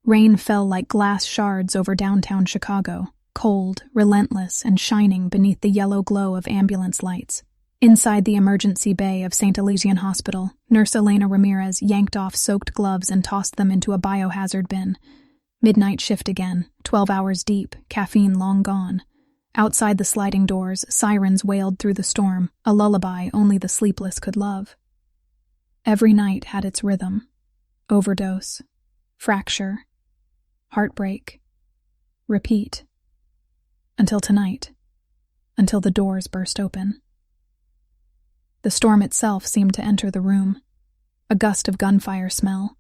Rain fell like glass shards over downtown Chicago, cold, relentless, and shining beneath the yellow glow of ambulance lights. Inside the emergency bay of St. Elysian Hospital, Nurse Elena Ramirez yanked off soaked gloves and tossed them into a biohazard bin. Midnight shift again, 12 hours deep, caffeine long gone. Outside the sliding doors, sirens wailed through the storm, a lullaby only the sleepless could love. Every night had its rhythm. Overdose, fracture, heartbreak, repeat. Until tonight, until the doors burst open. The storm itself seemed to enter the room. A gust of gunfire smell,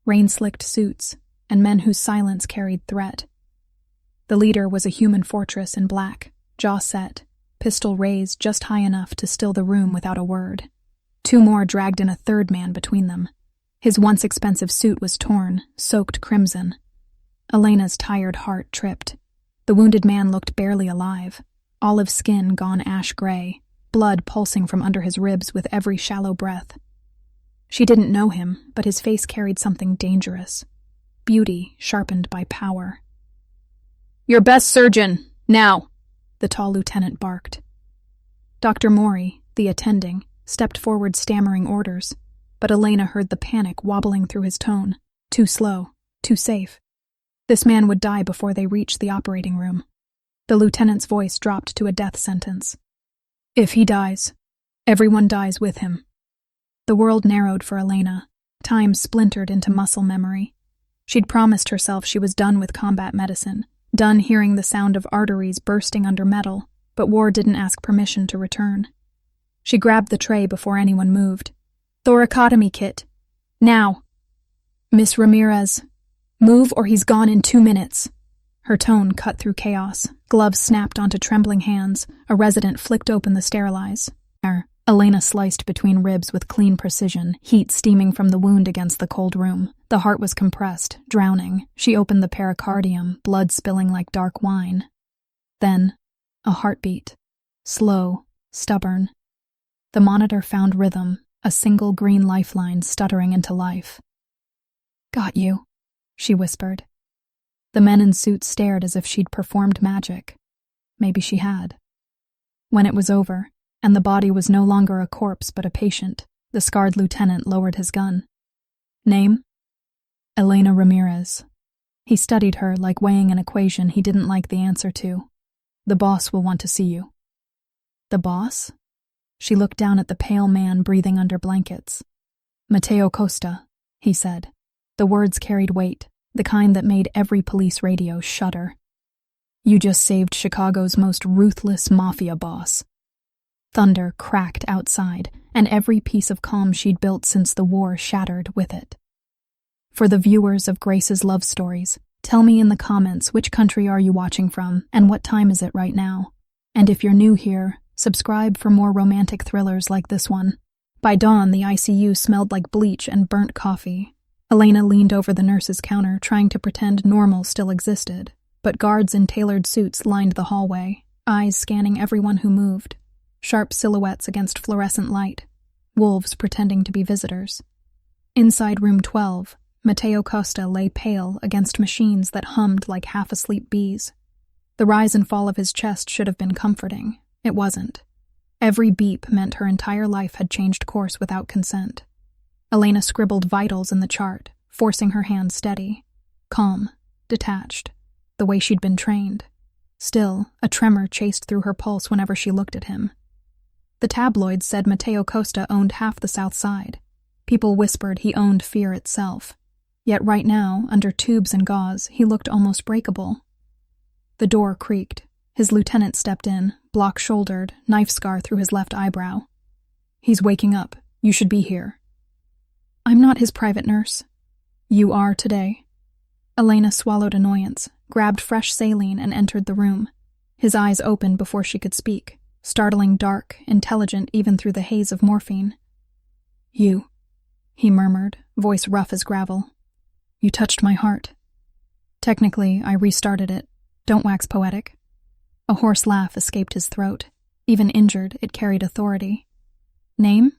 rain-slicked suits, and men whose silence carried threat. The leader was a human fortress in black, jaw set, pistol raised just high enough to still the room without a word. Two more dragged in a third man between them. His once expensive suit was torn, soaked crimson. Elena's tired heart tripped. The wounded man looked barely alive, olive skin gone ash gray, blood pulsing from under his ribs with every shallow breath. She didn't know him, but his face carried something dangerous. Beauty sharpened by power. "Your best surgeon, now!" the tall lieutenant barked. Dr. Maury, the attending, stepped forward stammering orders, but Elena heard the panic wobbling through his tone. Too slow, too safe. This man would die before they reached the operating room. The lieutenant's voice dropped to a death sentence. "If he dies, everyone dies with him." The world narrowed for Elena. Time splintered into muscle memory. She'd promised herself she was done with combat medicine, done hearing the sound of arteries bursting under metal, but war didn't ask permission to return. She grabbed the tray before anyone moved. "Thoracotomy kit. Now." "Miss Ramirez, move or he's gone in 2 minutes." Her tone cut through chaos. Gloves snapped onto trembling hands. A resident flicked open the sterilize. Elena sliced between ribs with clean precision, heat steaming from the wound against the cold room. The heart was compressed, drowning. She opened the pericardium, blood spilling like dark wine. Then, a heartbeat. Slow, stubborn. The monitor found rhythm, a single green lifeline stuttering into life. "Got you," she whispered. The men in suits stared as if she'd performed magic. Maybe she had. When it was over, and the body was no longer a corpse but a patient, the scarred lieutenant lowered his gun. "Name?" "Elena Ramirez." He studied her like weighing an equation he didn't like the answer to. "The boss will want to see you." "The boss?" She looked down at the pale man breathing under blankets. "Mateo Costa," he said. The words carried weight, the kind that made every police radio shudder. "You just saved Chicago's most ruthless mafia boss." Thunder cracked outside, and every piece of calm she'd built since the war shattered with it. For the viewers of Grace's love stories, tell me in the comments which country are you watching from, and what time is it right now? And if you're new here, subscribe for more romantic thrillers like this one. By dawn, the ICU smelled like bleach and burnt coffee. Elena leaned over the nurse's counter, trying to pretend normal still existed, but guards in tailored suits lined the hallway, eyes scanning everyone who moved. Sharp silhouettes against fluorescent light, wolves pretending to be visitors. Inside room 12, Mateo Costa lay pale against machines that hummed like half-asleep bees. The rise and fall of his chest should have been comforting. It wasn't. Every beep meant her entire life had changed course without consent. Elena scribbled vitals in the chart, forcing her hand steady. Calm, detached, the way she'd been trained. Still, a tremor chased through her pulse whenever she looked at him. The tabloids said Mateo Costa owned half the South Side. People whispered he owned fear itself. Yet right now, under tubes and gauze, he looked almost breakable. The door creaked. His lieutenant stepped in, block-shouldered, knife scar through his left eyebrow. "He's waking up. You should be here." "I'm not his private nurse." "You are today." Elena swallowed annoyance, grabbed fresh saline, and entered the room. His eyes opened before she could speak. Startling dark, intelligent even through the haze of morphine. "You," he murmured, voice rough as gravel. "You touched my heart." "Technically, I restarted it. Don't wax poetic." A hoarse laugh escaped his throat. Even injured, it carried authority. "Name?"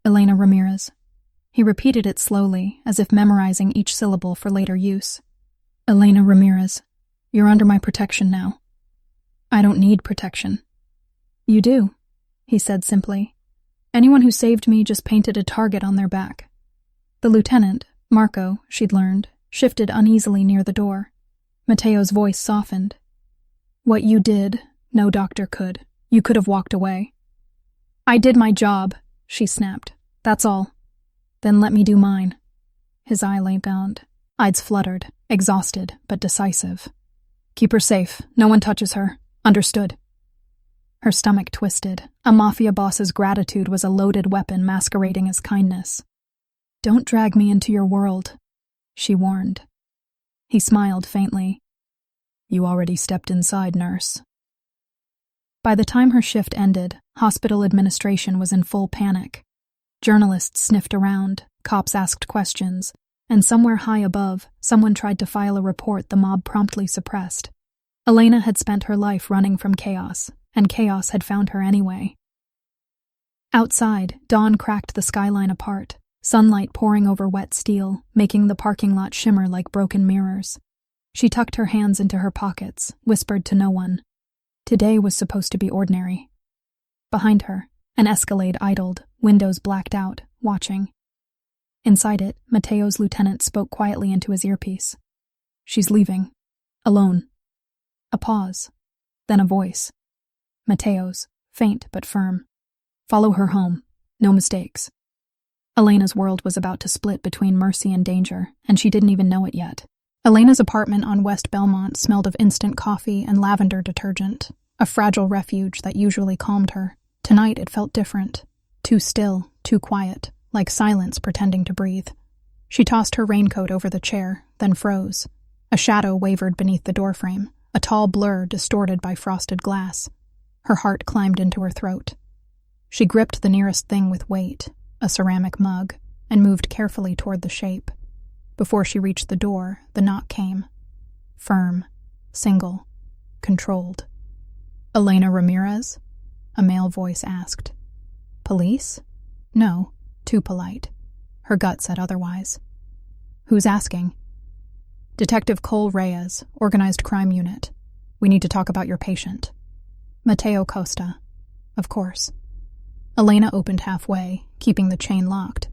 "Elena Ramirez." He repeated it slowly, as if memorizing each syllable for later use. Elena Ramirez, you're under my protection now. I don't need protection. You do, he said simply. Anyone who saved me just painted a target on their back. The lieutenant, Marco, she'd learned, shifted uneasily near the door. Mateo's voice softened. What you did, no doctor could. You could have walked away. I did my job, she snapped. That's all. Then let me do mine. His eye lay bound. Eyes fluttered, exhausted but decisive. Keep her safe. No one touches her. Understood. Her stomach twisted. A mafia boss's gratitude was a loaded weapon masquerading as kindness. Don't drag me into your world, she warned. He smiled faintly. You already stepped inside, nurse. By the time her shift ended, hospital administration was in full panic. Journalists sniffed around, cops asked questions, and somewhere high above, someone tried to file a report the mob promptly suppressed. Elena had spent her life running from chaos, and chaos had found her anyway. Outside, dawn cracked the skyline apart, sunlight pouring over wet steel, making the parking lot shimmer like broken mirrors. She tucked her hands into her pockets, whispered to no one. Today was supposed to be ordinary. Behind her, an Escalade idled, windows blacked out, watching. Inside it, Mateo's lieutenant spoke quietly into his earpiece. She's leaving. Alone. A pause. Then a voice. Mateo's, faint but firm. Follow her home. No mistakes. Elena's world was about to split between mercy and danger, and she didn't even know it yet. Elena's apartment on West Belmont smelled of instant coffee and lavender detergent, a fragile refuge that usually calmed her. Tonight it felt different. Too still, too quiet, like silence pretending to breathe. She tossed her raincoat over the chair, then froze. A shadow wavered beneath the doorframe, a tall blur distorted by frosted glass. Her heart climbed into her throat. She gripped the nearest thing with weight, a ceramic mug, and moved carefully toward the shape. Before she reached the door, the knock came. Firm, single, controlled. Elena Ramirez? A male voice asked. Police? No, too polite. Her gut said otherwise. Who's asking? Detective Cole Reyes, Organized Crime Unit. We need to talk about your patient. Mateo Costa. Of course. Elena opened halfway, keeping the chain locked.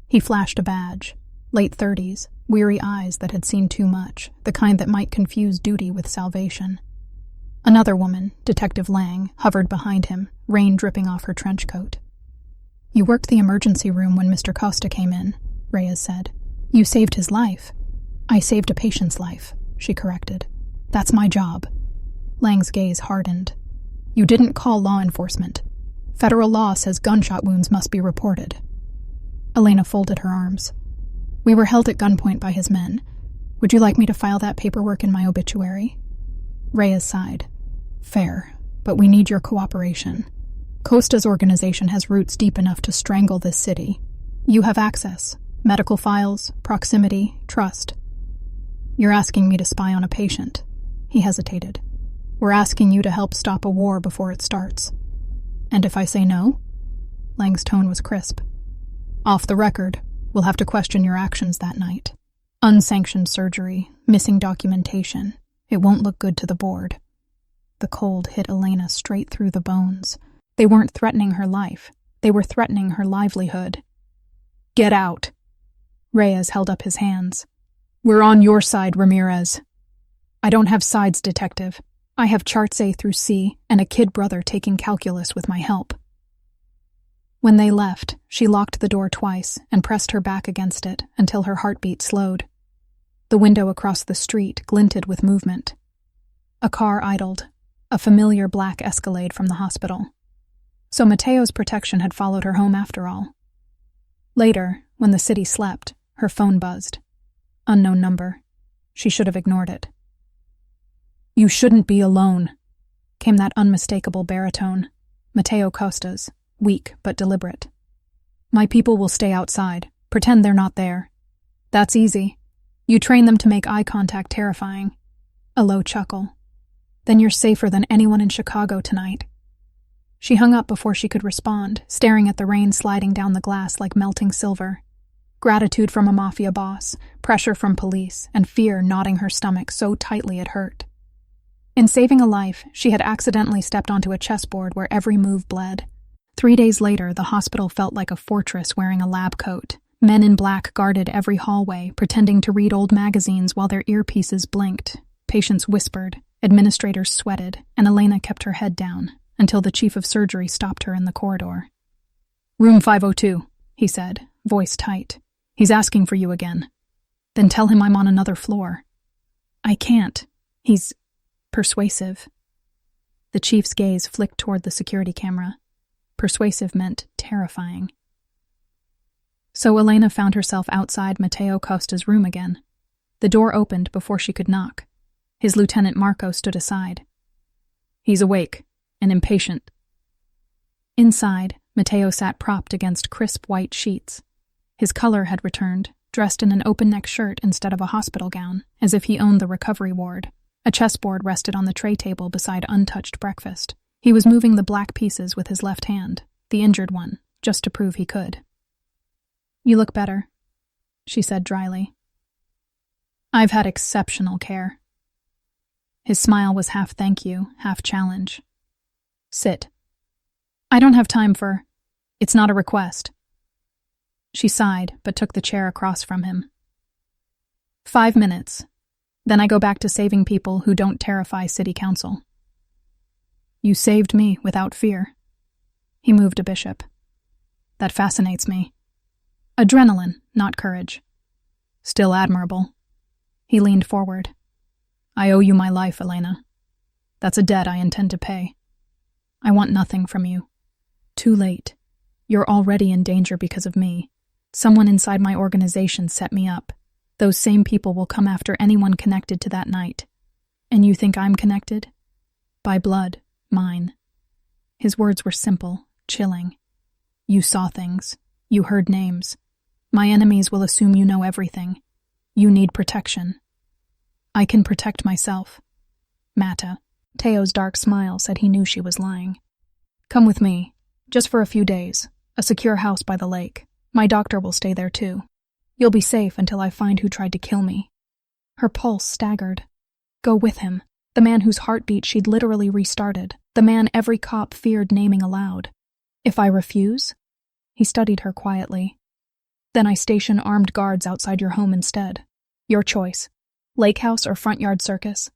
He flashed a badge. Late 30s, weary eyes that had seen too much, the kind that might confuse duty with salvation. Another woman, Detective Lang, hovered behind him, rain dripping off her trench coat. You worked the emergency room when Mr. Costa came in, Reyes said. You saved his life. I saved a patient's life, she corrected. That's my job. Lang's gaze hardened. You didn't call law enforcement. Federal law says gunshot wounds must be reported. Elena folded her arms. We were held at gunpoint by his men. Would you like me to file that paperwork in my obituary? Reyes sighed. Fair, but we need your cooperation. Costa's organization has roots deep enough to strangle this city. You have access. Medical files, proximity, trust. You're asking me to spy on a patient. He hesitated. We're asking you to help stop a war before it starts. And if I say no? Lang's tone was crisp. Off the record, we'll have to question your actions that night. Unsanctioned surgery, missing documentation. It won't look good to the board. The cold hit Elena straight through the bones. They weren't threatening her life. They were threatening her livelihood. Get out. Reyes held up his hands. We're on your side, Ramirez. I don't have sides, Detective. I have charts A through C and a kid brother taking calculus with my help. When they left, she locked the door twice and pressed her back against it until her heartbeat slowed. The window across the street glinted with movement. A car idled, a familiar black Escalade from the hospital. So Mateo's protection had followed her home after all. Later, when the city slept, her phone buzzed. Unknown number. She should have ignored it. You shouldn't be alone, came that unmistakable baritone, Mateo Costa's, weak but deliberate. My people will stay outside, pretend they're not there. That's easy. You train them to make eye contact terrifying. A low chuckle. Then you're safer than anyone in Chicago tonight. She hung up before she could respond, staring at the rain sliding down the glass like melting silver. Gratitude from a mafia boss, pressure from police, and fear knotting her stomach so tightly it hurt. In saving a life, she had accidentally stepped onto a chessboard where every move bled. 3 days later, the hospital felt like a fortress wearing a lab coat. Men in black guarded every hallway, pretending to read old magazines while their earpieces blinked. Patients whispered, administrators sweated, and Elena kept her head down until the chief of surgery stopped her in the corridor. "Room 502, he said, voice tight. "He's asking for you again." "Then tell him I'm on another floor." "I can't. He's persuasive." The chief's gaze flicked toward the security camera. Persuasive meant terrifying. So Elena found herself outside Matteo Costa's room again. The door opened before she could knock. His lieutenant Marco stood aside. "He's awake and impatient." Inside, Matteo sat propped against crisp white sheets. His color had returned, dressed in an open-neck shirt instead of a hospital gown, as if he owned the recovery ward. A chessboard rested on the tray table beside untouched breakfast. He was moving the black pieces with his left hand, the injured one, just to prove he could. "You look better," she said dryly. "I've had exceptional care." His smile was half thank you, half challenge. "Sit." "I don't have time for... It's not a request." She sighed, but took the chair across from him. 5 minutes. Then I go back to saving people who don't terrify city council." "You saved me without fear." He moved a bishop. "That fascinates me. Adrenaline, not courage. Still admirable." He leaned forward. "I owe you my life, Elena. That's a debt I intend to pay. I want nothing from you. Too late. You're already in danger because of me. Someone inside my organization set me up. Those same people will come after anyone connected to that night. And you think I'm connected? By blood, mine." His words were simple, chilling. "You saw things. You heard names. My enemies will assume you know everything. You need protection. I can protect myself." "Matta." Teo's dark smile said he knew she was lying. "Come with me. Just for a few days. A secure house by the lake. My doctor will stay there too. You'll be safe until I find who tried to kill me." Her pulse staggered. Go with him. The man whose heartbeat she'd literally restarted. The man every cop feared naming aloud. "If I refuse?" He studied her quietly. "Then I station armed guards outside your home instead. Your choice. Lake house or front yard circus?"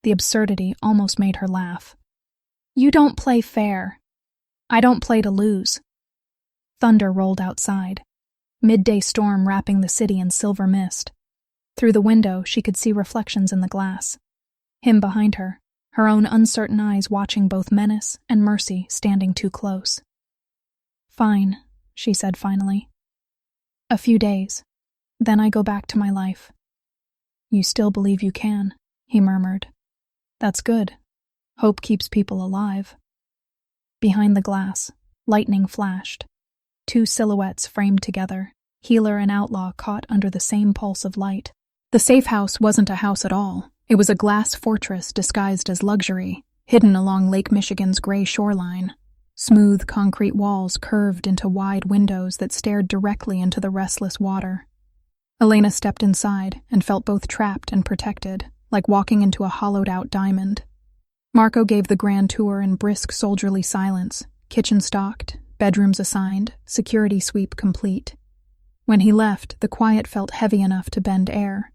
The absurdity almost made her laugh. "You don't play fair. I don't play to lose." Thunder rolled outside. Midday storm wrapping the city in silver mist. Through the window, she could see reflections in the glass. Him behind her, her own uncertain eyes watching both menace and mercy standing too close. "Fine," she said finally. "A few days. Then I go back to my life." "You still believe you can," he murmured. "That's good. Hope keeps people alive." Behind the glass, lightning flashed. 2 silhouettes framed together, healer and outlaw caught under the same pulse of light. The safe house wasn't a house at all. It was a glass fortress disguised as luxury, hidden along Lake Michigan's gray shoreline. Smooth concrete walls curved into wide windows that stared directly into the restless water. Elena stepped inside and felt both trapped and protected, like walking into a hollowed-out diamond. Marco gave the grand tour in brisk soldierly silence, kitchen stocked, bedrooms assigned, security sweep complete. When he left, the quiet felt heavy enough to bend air.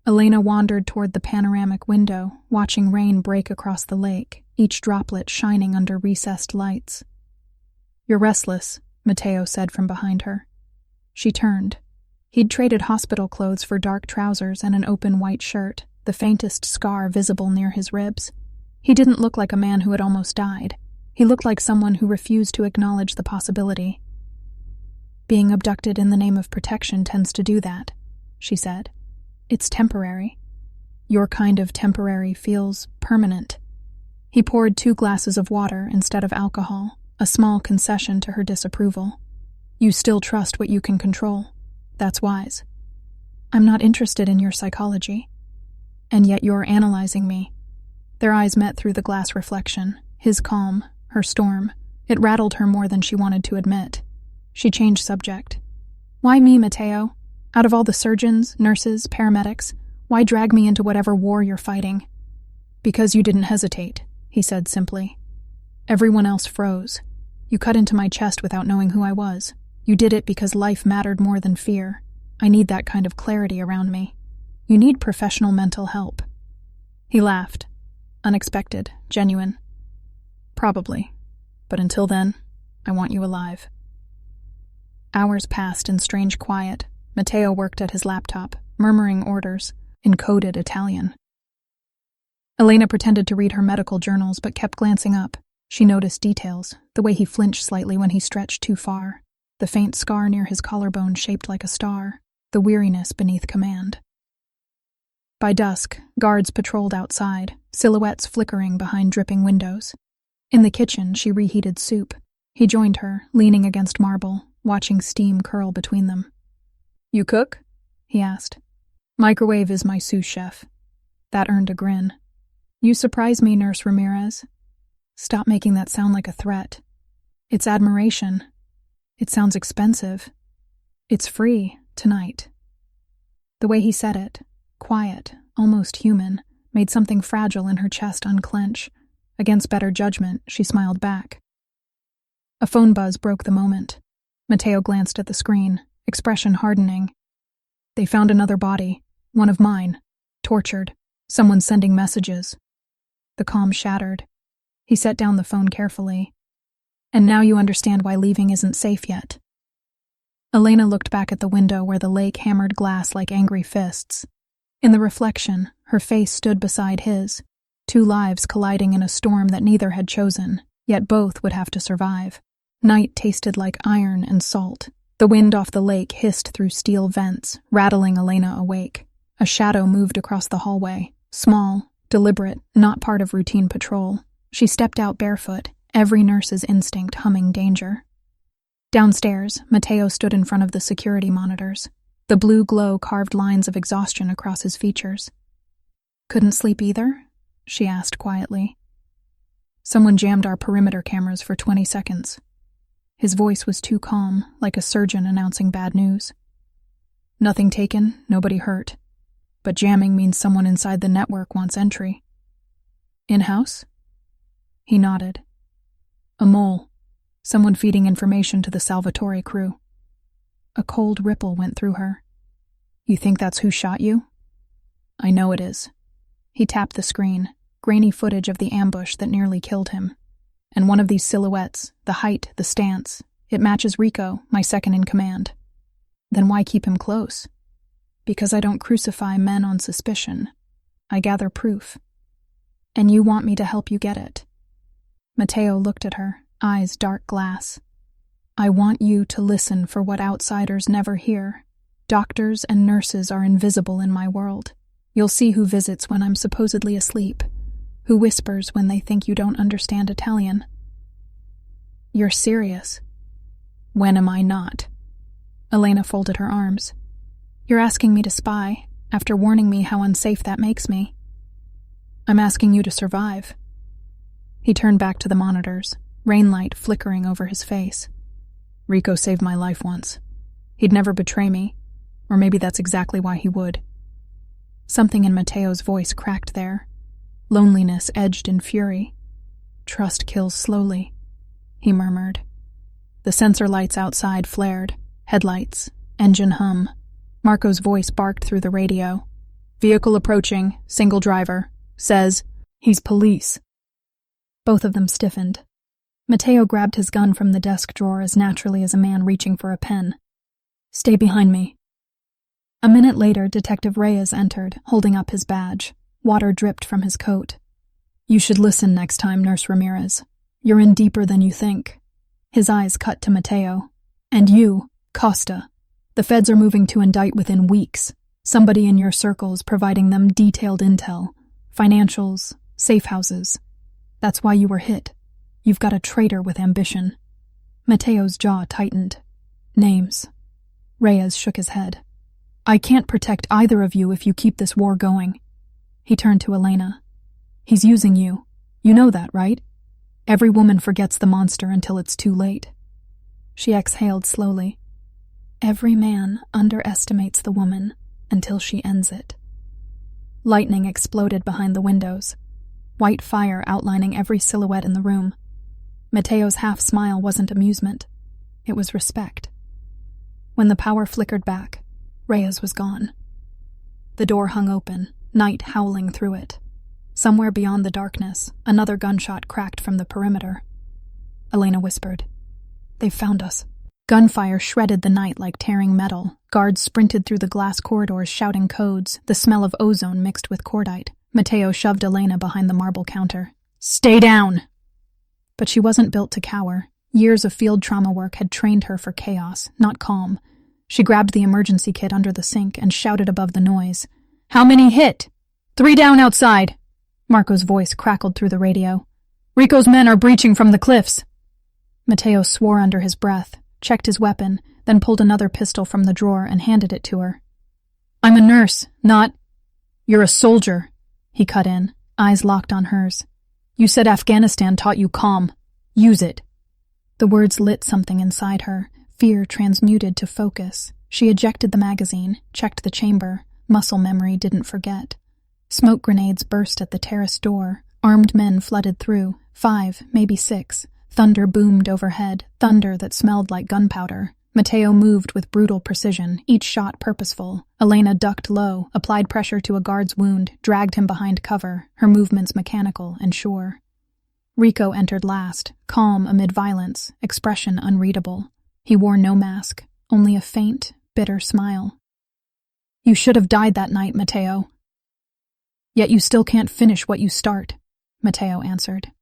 Elena wandered toward the panoramic window, watching rain break across the lake, each droplet shining under recessed lights. "You're restless," Matteo said from behind her. She turned. He'd traded hospital clothes for dark trousers and an open white shirt, the faintest scar visible near his ribs. He didn't look like a man who had almost died. He looked like someone who refused to acknowledge the possibility. "Being abducted in the name of protection tends to do that," she said. "It's temporary. Your kind of temporary feels permanent." He poured 2 glasses of water instead of alcohol, a small concession to her disapproval. "You still trust what you can control. That's wise. I'm not interested in your psychology. And yet you're analyzing me." Their eyes met through the glass reflection, his calm, her storm. It rattled her more than she wanted to admit. She changed subject. Why me, Matteo? Out of all the surgeons, nurses, paramedics, why drag me into whatever war you're fighting? Because you didn't hesitate, he said simply. Everyone else froze. You cut into my chest without knowing who I was. You did it because life mattered more than fear. I need that kind of clarity around me. You need professional mental help. He laughed. Unexpected, genuine. Probably. But until then, I want you alive. Hours passed in strange quiet. Matteo worked at his laptop, murmuring orders, in coded Italian. Elena pretended to read her medical journals but kept glancing up. She noticed details, the way he flinched slightly when he stretched too far, the faint scar near his collarbone shaped like a star, the weariness beneath command. By dusk, guards patrolled outside, silhouettes flickering behind dripping windows. In the kitchen, she reheated soup. He joined her, leaning against marble, watching steam curl between them. You cook? He asked. Microwave is my sous chef. That earned a grin. You surprise me, Nurse Ramirez. Stop making that sound like a threat. It's admiration. It sounds expensive. It's free, tonight. The way he said it, quiet, almost human, made something fragile in her chest unclench. Against better judgment, she smiled back. A phone buzz broke the moment. Matteo glanced at the screen, expression hardening. They found another body, one of mine, tortured, someone sending messages. The calm shattered. He set down the phone carefully. And now you understand why leaving isn't safe yet. Elena looked back at the window where the lake hammered glass like angry fists. In the reflection, her face stood beside his, two lives colliding in a storm that neither had chosen, yet both would have to survive. Night tasted like iron and salt. The wind off the lake hissed through steel vents, rattling Elena awake. A shadow moved across the hallway, small, deliberate, not part of routine patrol. She stepped out barefoot, every nurse's instinct humming danger. Downstairs, Matteo stood in front of the security monitors. The blue glow carved lines of exhaustion across his features. Couldn't sleep either? She asked quietly. Someone jammed our perimeter cameras for 20 seconds. His voice was too calm, like a surgeon announcing bad news. Nothing taken, nobody hurt. But jamming means someone inside the network wants entry. In-house? He nodded. A mole. Someone feeding information to the Salvatore crew. A cold ripple went through her. You think that's who shot you? I know it is. He tapped the screen, grainy footage of the ambush that nearly killed him. And one of these silhouettes, the height, the stance, it matches Rico, my second in command. Then why keep him close? Because I don't crucify men on suspicion. I gather proof. And you want me to help you get it. Matteo looked at her, eyes dark glass. I want you to listen for what outsiders never hear. Doctors and nurses are invisible in my world. You'll see who visits when I'm supposedly asleep, who whispers when they think you don't understand Italian. You're serious. When am I not? Elena folded her arms. You're asking me to spy, after warning me how unsafe that makes me. I'm asking you to survive. He turned back to the monitors, rainlight flickering over his face. Rico saved my life once. He'd never betray me, or maybe that's exactly why he would. Something in Matteo's voice cracked there. Loneliness edged in fury. Trust kills slowly, he murmured. The sensor lights outside flared, headlights, engine hum. Marco's voice barked through the radio. Vehicle approaching, single driver. Says, he's police. Both of them stiffened. Matteo grabbed his gun from the desk drawer as naturally as a man reaching for a pen. Stay behind me. A minute later, Detective Reyes entered, holding up his badge. Water dripped from his coat. You should listen next time, Nurse Ramirez. You're in deeper than you think. His eyes cut to Matteo. And you, Costa. The feds are moving to indict within weeks. Somebody in your circles providing them detailed intel. Financials, safe houses. That's why you were hit. You've got a traitor with ambition. Matteo's jaw tightened. Names. Reyes shook his head. I can't protect either of you if you keep this war going. He turned to Elena. He's using you. You know that, right? Every woman forgets the monster until it's too late. She exhaled slowly. Every man underestimates the woman until she ends it. Lightning exploded behind the windows, white fire outlining every silhouette in the room. Mateo's half-smile wasn't amusement. It was respect. When the power flickered back, Reyes was gone. The door hung open, night howling through it. Somewhere beyond the darkness, another gunshot cracked from the perimeter. Elena whispered, "They've found us." Gunfire shredded the night like tearing metal. Guards sprinted through the glass corridors shouting codes, the smell of ozone mixed with cordite. Mateo shoved Elena behind the marble counter. "Stay down!" But she wasn't built to cower. Years of field trauma work had trained her for chaos, not calm. She grabbed the emergency kit under the sink and shouted above the noise. "How many hit?" "3 down outside." Marco's voice crackled through the radio. "Rico's men are breaching from the cliffs." Mateo swore under his breath, checked his weapon, then pulled another pistol from the drawer and handed it to her. "I'm a nurse, not—" "You're a soldier," he cut in, eyes locked on hers. "You said Afghanistan taught you calm. Use it." The words lit something inside her, fear transmuted to focus. She ejected the magazine, checked the chamber. Muscle memory didn't forget. Smoke grenades burst at the terrace door. Armed men flooded through, 5, maybe 6. Thunder boomed overhead, thunder that smelled like gunpowder. Mateo moved with brutal precision, each shot purposeful. Elena ducked low, applied pressure to a guard's wound, dragged him behind cover, her movements mechanical and sure. Rico entered last, calm amid violence, expression unreadable. He wore no mask, only a faint, bitter smile. "You should have died that night, Mateo." "Yet you still can't finish what you start," Mateo answered.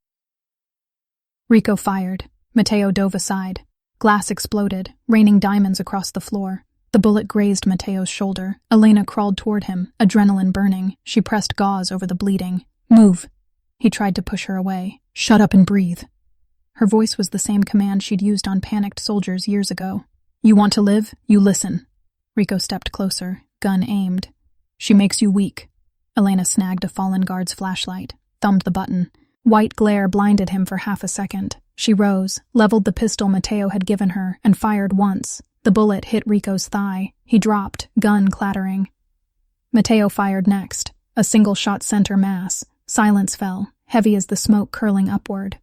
Rico fired. Mateo dove aside. Glass exploded, raining diamonds across the floor. The bullet grazed Mateo's shoulder. Elena crawled toward him, adrenaline burning. She pressed gauze over the bleeding. "Move." He tried to push her away. "Shut up and breathe." Her voice was the same command she'd used on panicked soldiers years ago. "You want to live? You listen." Rico stepped closer, gun aimed. "She makes you weak." Elena snagged a fallen guard's flashlight, thumbed the button. White glare blinded him for half a second. She rose, leveled the pistol Mateo had given her, and fired once. The bullet hit Rico's thigh. He dropped, gun clattering. Mateo fired next, a single-shot center mass. Silence fell, heavy as the smoke curling upward.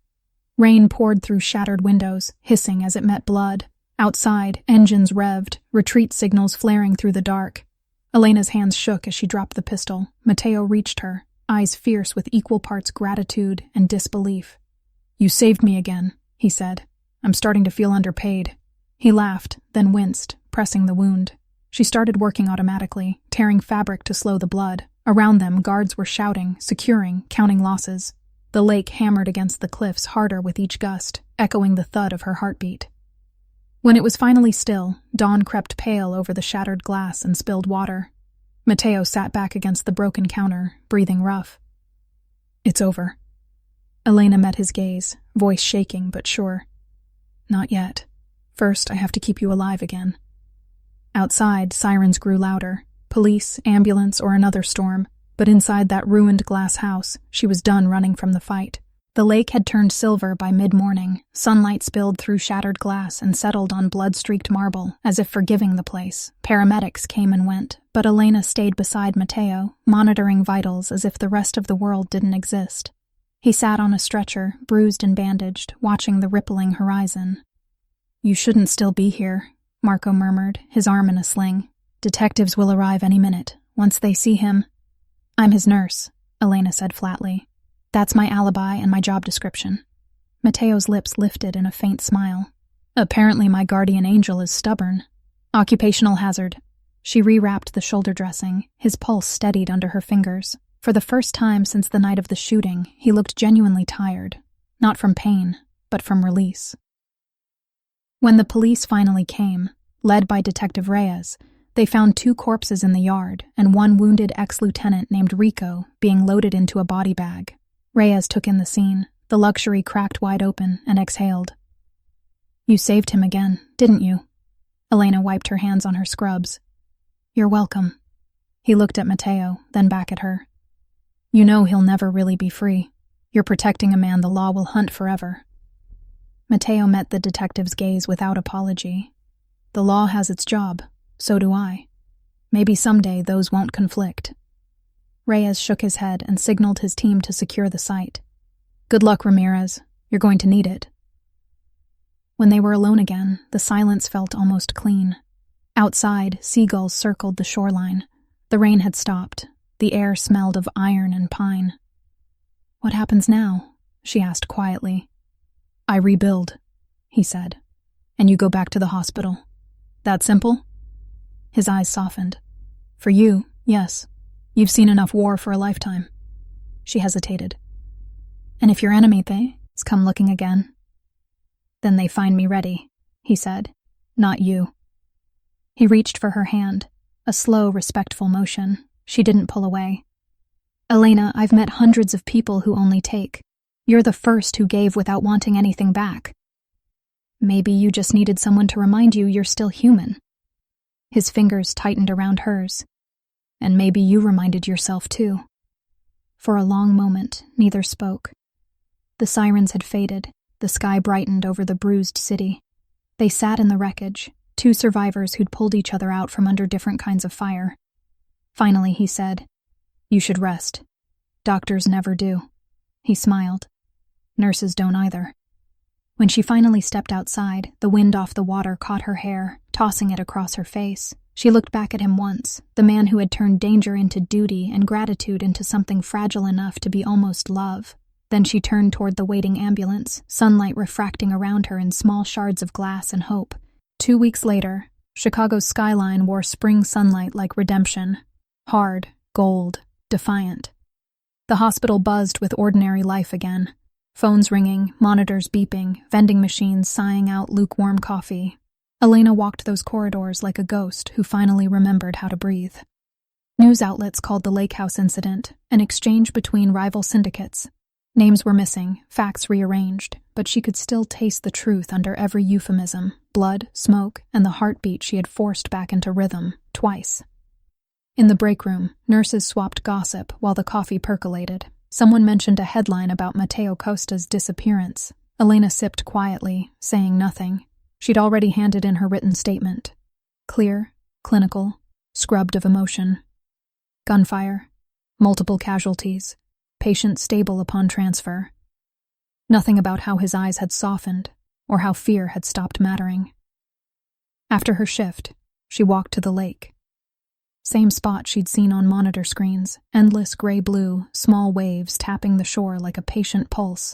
Rain poured through shattered windows, hissing as it met blood. Outside, engines revved, retreat signals flaring through the dark. Elena's hands shook as she dropped the pistol. Mateo reached her, eyes fierce with equal parts gratitude and disbelief. "You saved me again," he said. "I'm starting to feel underpaid." He laughed, then winced, pressing the wound. She started working automatically, tearing fabric to slow the blood. Around them, guards were shouting, securing, counting losses. The lake hammered against the cliffs harder with each gust, echoing the thud of her heartbeat. When it was finally still, dawn crept pale over the shattered glass and spilled water. Mateo sat back against the broken counter, breathing rough. "It's over." Elena met his gaze, voice shaking but sure. "Not yet. First, I have to keep you alive again." Outside, sirens grew louder. Police, ambulance, or another storm. But inside that ruined glass house, she was done running from the fight. The lake had turned silver by mid-morning. Sunlight spilled through shattered glass and settled on blood-streaked marble, as if forgiving the place. Paramedics came and went, but Elena stayed beside Mateo, monitoring vitals as if the rest of the world didn't exist. He sat on a stretcher, bruised and bandaged, watching the rippling horizon. "You shouldn't still be here," Marco murmured, his arm in a sling. "Detectives will arrive any minute. Once they see him—" "I'm his nurse," Elena said flatly. "That's my alibi and my job description." Mateo's lips lifted in a faint smile. "Apparently my guardian angel is stubborn. Occupational hazard." She rewrapped the shoulder dressing, his pulse steadied under her fingers. For the first time since the night of the shooting, he looked genuinely tired. Not from pain, but from release. When the police finally came, led by Detective Reyes, they found 2 corpses in the yard and 1 wounded ex-lieutenant named Rico being loaded into a body bag. Reyes took in the scene. The luxury cracked wide open and exhaled. "You saved him again, didn't you?" Elena wiped her hands on her scrubs. "You're welcome." He looked at Mateo, then back at her. "You know he'll never really be free. You're protecting a man the law will hunt forever." Mateo met the detective's gaze without apology. The law has its job. So do I. Maybe someday those won't conflict. Reyes shook his head and signaled his team to secure the site. Good luck, Ramirez. You're going to need it. When they were alone again, the silence felt almost clean. Outside, seagulls circled the shoreline. The rain had stopped. The air smelled of iron and pine. What happens now? She asked quietly. I rebuild, he said. And you go back to the hospital. That simple? His eyes softened. For you, yes. You've seen enough war for a lifetime. She hesitated. And if your enemy, they's come looking again? Then they find me ready, he said. Not you. He reached for her hand, a slow, respectful motion. She didn't pull away. Elena, I've met hundreds of people who only take. You're the first who gave without wanting anything back. Maybe you just needed someone to remind you you're still human. His fingers tightened around hers. And maybe you reminded yourself too. For a long moment, neither spoke. The sirens had faded. The sky brightened over the bruised city. They sat in the wreckage, two survivors who'd pulled each other out from under different kinds of fire. Finally, he said, You should rest. Doctors never do. He smiled. Nurses don't either. When she finally stepped outside, the wind off the water caught her hair, tossing it across her face. She looked back at him once, the man who had turned danger into duty and gratitude into something fragile enough to be almost love. Then she turned toward the waiting ambulance, sunlight refracting around her in small shards of glass and hope. 2 weeks later, Chicago's skyline wore spring sunlight like redemption. Hard, gold, defiant. The hospital buzzed with ordinary life again. Phones ringing, monitors beeping, vending machines sighing out lukewarm coffee. Elena walked those corridors like a ghost who finally remembered how to breathe. News outlets called the Lake House incident an exchange between rival syndicates. Names were missing, facts rearranged, but she could still taste the truth under every euphemism, blood, smoke, and the heartbeat she had forced back into rhythm, twice. In the break room, nurses swapped gossip while the coffee percolated. Someone mentioned a headline about Mateo Costa's disappearance. Elena sipped quietly, saying nothing. She'd already handed in her written statement. Clear, clinical, scrubbed of emotion. Gunfire, multiple casualties, patient stable upon transfer. Nothing about how his eyes had softened or how fear had stopped mattering. After her shift, she walked to the lake. Same spot she'd seen on monitor screens, endless gray-blue, small waves tapping the shore like a patient pulse.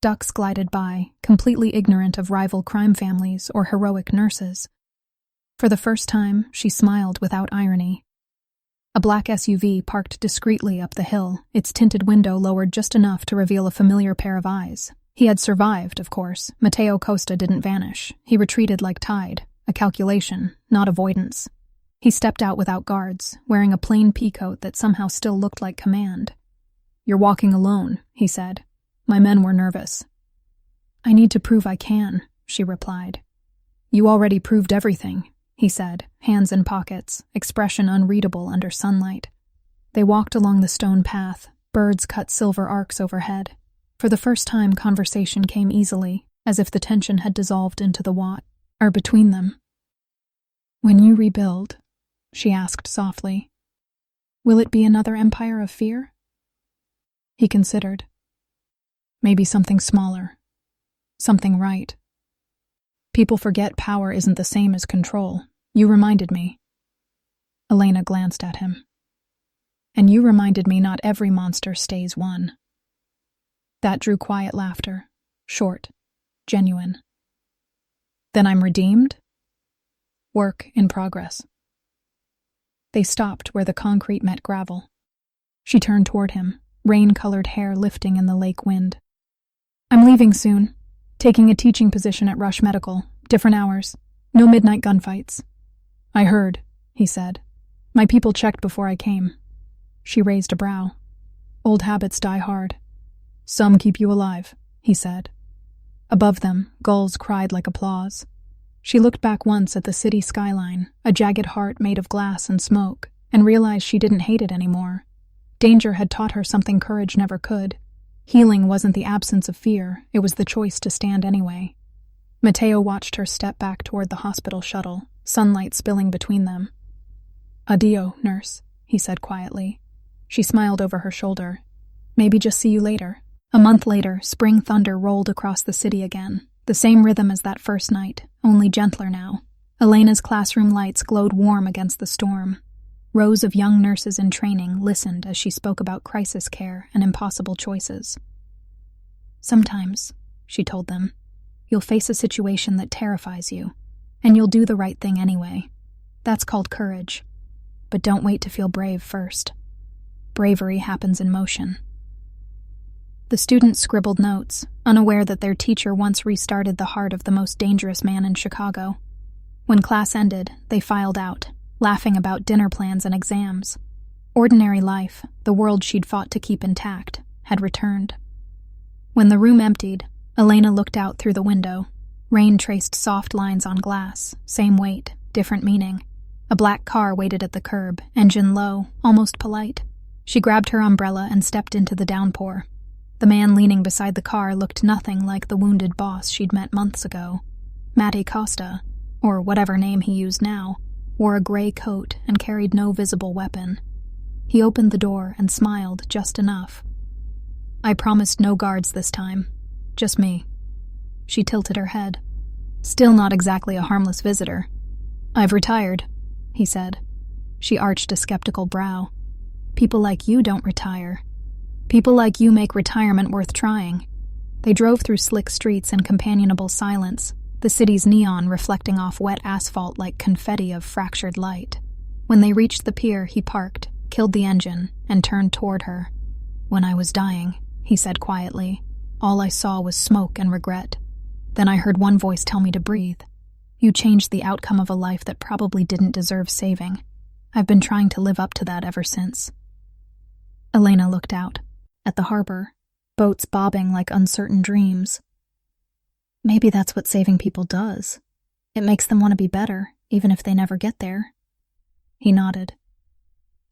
Ducks glided by, completely ignorant of rival crime families or heroic nurses. For the first time, she smiled without irony. A black SUV parked discreetly up the hill, its tinted window lowered just enough to reveal a familiar pair of eyes. He had survived, of course. Mateo Costa didn't vanish. He retreated like tide, a calculation, not avoidance. He stepped out without guards, wearing a plain peacoat that somehow still looked like command. "You're walking alone," he said. "My men were nervous." "I need to prove I can," she replied. "You already proved everything," he said, hands in pockets, expression unreadable under sunlight. They walked along the stone path. Birds cut silver arcs overhead. For the first time, conversation came easily, as if the tension had dissolved into the water between them. "When you rebuild," she asked softly, "will it be another empire of fear?" He considered. Maybe something smaller. Something right. People forget power isn't the same as control. You reminded me. Elena glanced at him. And you reminded me not every monster stays one. That drew quiet laughter, short, genuine. Then I'm redeemed? Work in progress. They stopped where the concrete met gravel. She turned toward him, rain-colored hair lifting in the lake wind. "I'm leaving soon. Taking a teaching position at Rush Medical. Different hours. No midnight gunfights." "I heard," he said. "My people checked before I came." She raised a brow. "Old habits die hard. Some keep you alive," he said. Above them, gulls cried like applause. She looked back once at the city skyline, a jagged heart made of glass and smoke, and realized she didn't hate it anymore. Danger had taught her something courage never could. Healing wasn't the absence of fear, it was the choice to stand anyway. Mateo watched her step back toward the hospital shuttle, sunlight spilling between them. "Addio, nurse," he said quietly. She smiled over her shoulder. "Maybe just see you later." A month later, spring thunder rolled across the city again, the same rhythm as that first night, only gentler now. Elena's classroom lights glowed warm against the storm. Rows of young nurses in training listened as she spoke about crisis care and impossible choices. "Sometimes," she told them, "you'll face a situation that terrifies you, and you'll do the right thing anyway. That's called courage. But don't wait to feel brave first. Bravery happens in motion." The students scribbled notes, unaware that their teacher once restarted the heart of the most dangerous man in Chicago. When class ended, they filed out, laughing about dinner plans and exams. Ordinary life, the world she'd fought to keep intact, had returned. When the room emptied, Elena looked out through the window. Rain traced soft lines on glass, same weight, different meaning. A black car waited at the curb, engine low, almost polite. She grabbed her umbrella and stepped into the downpour. The man leaning beside the car looked nothing like the wounded boss she'd met months ago. Matty Costa, or whatever name he used now, wore a gray coat and carried no visible weapon. He opened the door and smiled just enough. "I promised no guards this time. Just me." She tilted her head. "Still not exactly a harmless visitor." "I've retired," he said. She arched a skeptical brow. "People like you don't retire. People like you make retirement worth trying." They drove through slick streets in companionable silence, the city's neon reflecting off wet asphalt like confetti of fractured light. When they reached the pier, he parked, killed the engine, and turned toward her. "When I was dying," he said quietly, "all I saw was smoke and regret. Then I heard one voice tell me to breathe. You changed the outcome of a life that probably didn't deserve saving. I've been trying to live up to that ever since." Elena looked out. At the harbor, boats bobbing like uncertain dreams. "Maybe that's what saving people does. It makes them want to be better, even if they never get there." He nodded.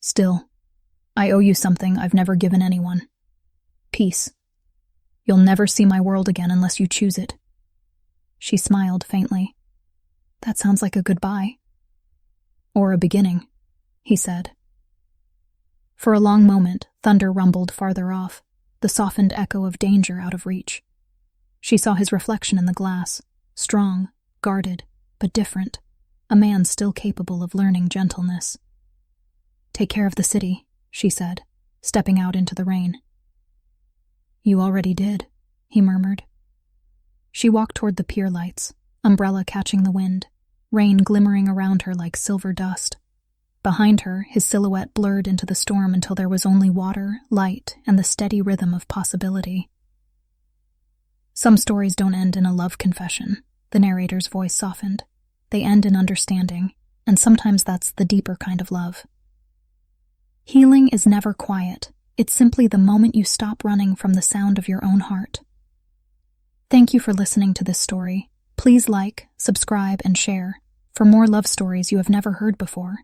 "Still, I owe you something I've never given anyone. Peace. You'll never see my world again unless you choose it." She smiled faintly. "That sounds like a goodbye." "Or a beginning," he said. For a long moment, thunder rumbled farther off, the softened echo of danger out of reach. She saw his reflection in the glass, strong, guarded, but different, a man still capable of learning gentleness. "Take care of the city," she said, stepping out into the rain. "You already did," he murmured. She walked toward the pier lights, umbrella catching the wind, rain glimmering around her like silver dust. Behind her, his silhouette blurred into the storm until there was only water, light, and the steady rhythm of possibility. "Some stories don't end in a love confession," the narrator's voice softened. "They end in understanding, and sometimes that's the deeper kind of love. Healing is never quiet. It's simply the moment you stop running from the sound of your own heart." Thank you for listening to this story. Please like, subscribe, and share for more love stories you have never heard before.